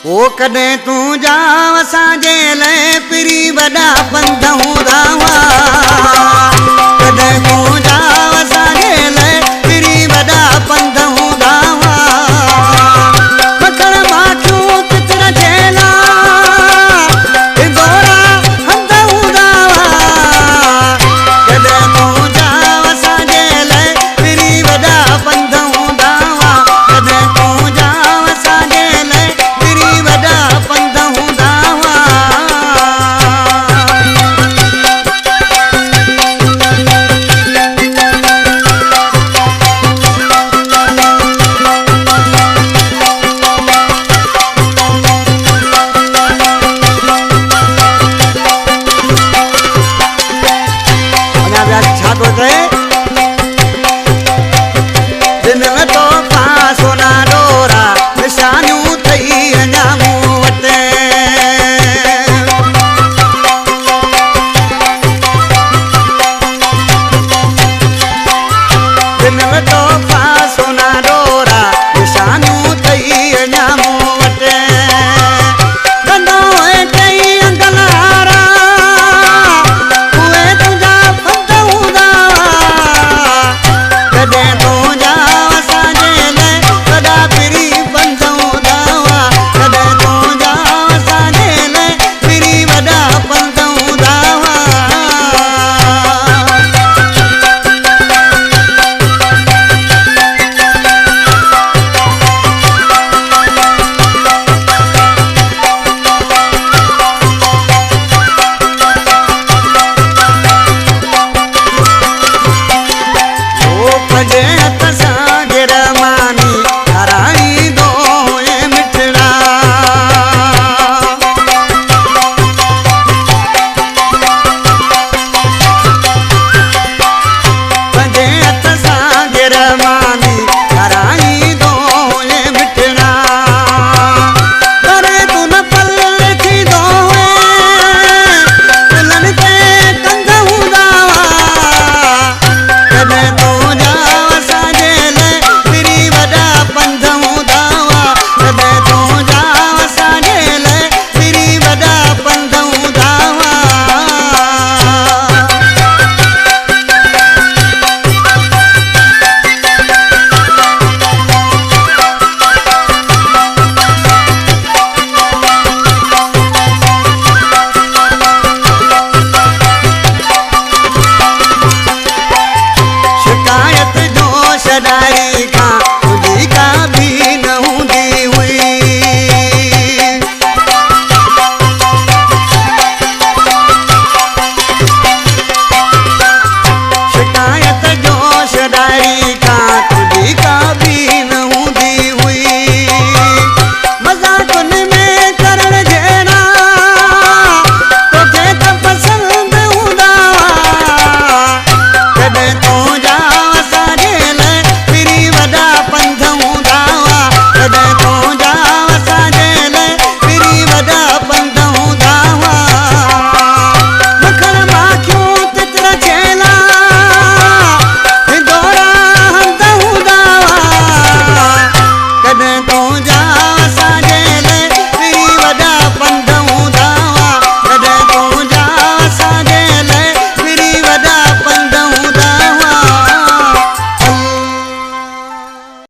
ओ कदे तू जाव असांजे लाइ पिरी वॾा पंध हूंदा हुआ कदे तू जाव असांजे लाइ पिरी वॾा पंध हूंदा हुआ मखण माखियूं तितर झेला दोरा हंध हूंदा हुआ कदे तू जाव असांजे लाइ पिरी वॾा पंध हूंदा हुआ कदे तू जाव असांजे लाइ पिरी वॾा पंध हूंदा हुआ छा थो चए दिन में तो सोना डोरा निशानियूं थई अञा मूं वटि दिन में तो सोना डोरा निशानियूं थई अञा मूं वटि कंदो कई अंगलारा उहे तुंहिंजा पंध हूंदा कॾहिं तूं जाव असांजे लाइ वॾा पिरी पंध हूंदा हुआ कॾहिं तूं जाव असांजे लाइ पिरी वॾा पंध हूंदा हुआ ओ पंजे हथ सां गिरमानी हराईंदो हुए मिठड़ा पंजे हथ सां गिरमानी हराईंदो हुए मिठड़ा करे तूं न पल थींदो हुए दिलनि ते कंध हूंदा हुआ कॾहिं तूं जाव असांजे लाइ पिरी वॾा पंध हूंदा हुआ कॾहिं तूं जाव असांजे लाइ पिरी वॾा पंध हूंदा हुआ शिकायत जो छॾाई खां तुंहिंजी का बि न हूंदी हुई शिकायत जो छॾाई खां तुंहिंजी का बि न हूंदी हुई मज़ाक़ुनि में करण जहिड़ा तोखे त पसंदि हूंदा हुआ कॾहिं तूं जाव असांजे लाइ पिरी वॾा पंध हूंदा हुआ कॾहिं तूं जाव असांजे लाइ पिरी वॾा पंध हूंदा हुआ मखण माखियूं तितर झेला दोरा हंध हूंदा हुआ कॾहिं तूं